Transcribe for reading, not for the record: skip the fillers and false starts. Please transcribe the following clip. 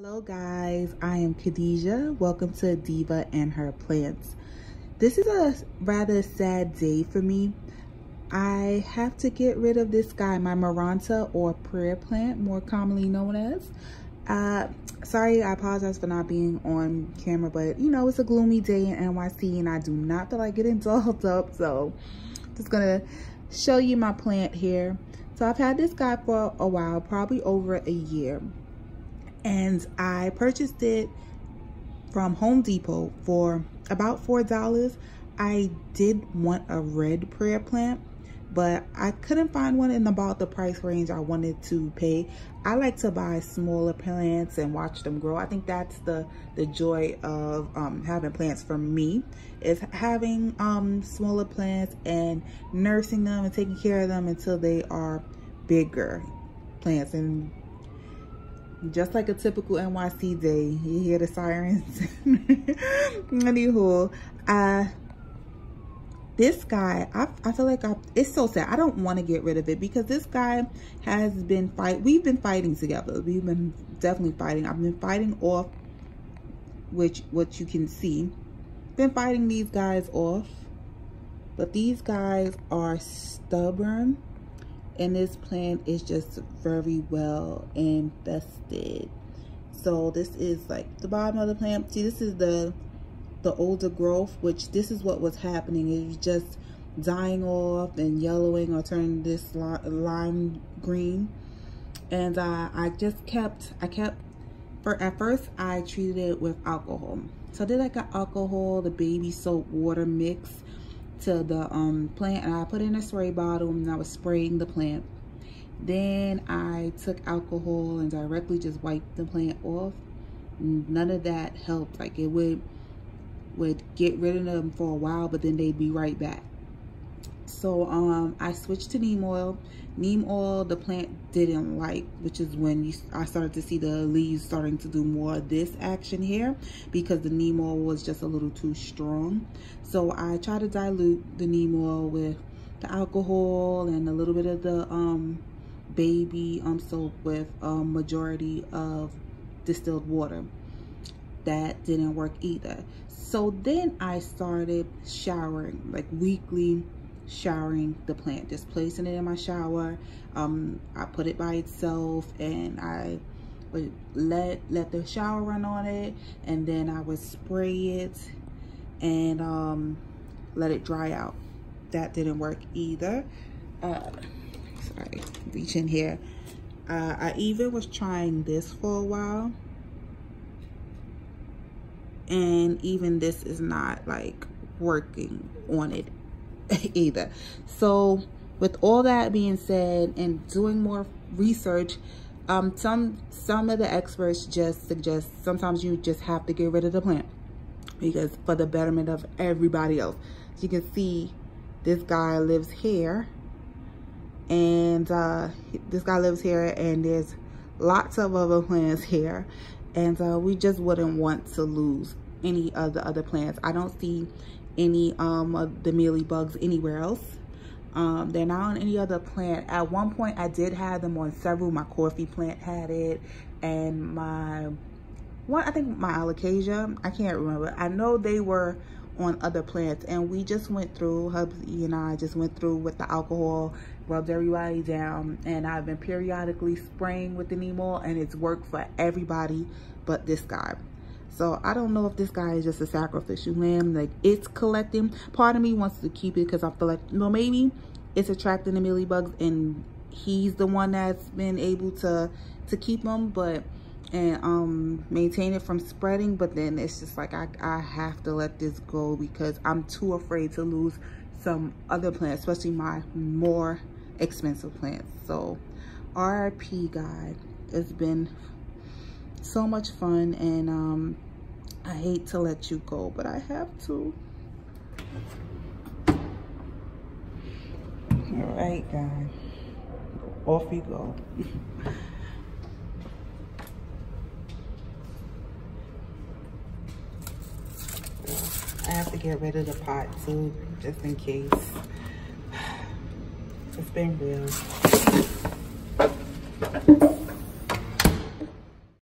Hello guys, I am Khadijah. Welcome to Diva and Her Plants. This is a rather sad day for me. I have to get rid of this guy, my Maranta or prayer plant, more commonly known as. Sorry, I apologize for not being on camera, but you know, it's a gloomy day in NYC and I do not feel like getting dolled up. So just gonna show you my plant here. So I've had this guy for a while, probably over a year. And I purchased it from Home Depot for about $4. I did want a red prayer plant, but I couldn't find one in about the price range I wanted to pay. I like to buy smaller plants and watch them grow. I think that's the joy of having plants for me, is having smaller plants and nursing them and taking care of them until they are bigger plants. And just like a typical NYC day, you hear the sirens. Anywho, this guy, I feel like it's so sad. I don't want to get rid of it because this guy has been we've been fighting together. We've been definitely fighting. I've been fighting off, what you can see. Been fighting these guys off, but these guys are stubborn. And this plant is just very well infested. So this is like the bottom of the plant. See, this is the older growth, which this is what was happening. It was just dying off and yellowing or turning this lime green. And at first I treated it with alcohol. So I did like an alcohol, the baby soap water mix to the plant, and I put it in a spray bottle and I was spraying the plant. Then I took alcohol and directly just wiped the plant off. None of that helped. Like, it would get rid of them for a while, but then they'd be right back. So I switched to neem oil. Neem oil the plant didn't like, which is when I started to see the leaves starting to do more of this action here, because the neem oil was just a little too strong. So I tried to dilute the neem oil with the alcohol and a little bit of the baby soap with a majority of distilled water. That didn't work either. So then I started showering, like weekly showering the plant, just placing it in my shower. I put it by itself and I would let the shower run on it, and then I would spray it and let it dry out. That didn't work either. Sorry, reach in here. I even was trying this for a while, and even this is not like working on it either. So with all that being said and doing more research, some of the experts just suggest sometimes you just have to get rid of the plant, because for the betterment of everybody else. As you can see, this guy lives here, and there's lots of other plants here, and we just wouldn't want to lose any of the other plants. I don't see any of the mealy bugs anywhere else. They're not on any other plant. At one point I did have them on several. My coffee plant had it, and I think my alocasia, I can't remember. I know they were on other plants, and we just went through, hubby and I just went through with the alcohol, rubbed everybody down, and I've been periodically spraying with the neem oil, and it's worked for everybody but this guy. So I don't know if this guy is just a sacrificial lamb, like it's collecting. Part of me wants to keep it because I feel like, well, maybe it's attracting the mealy bugs and he's the one that's been able to keep them, and maintain it from spreading. But then it's just like I have to let this go because I'm too afraid to lose some other plants, especially my more expensive plants. So R.I.P. guy. It's been so much fun, and I hate to let you go, but I have to. All right, guys, off you go. I have to get rid of the pot too, just in case. It's been real.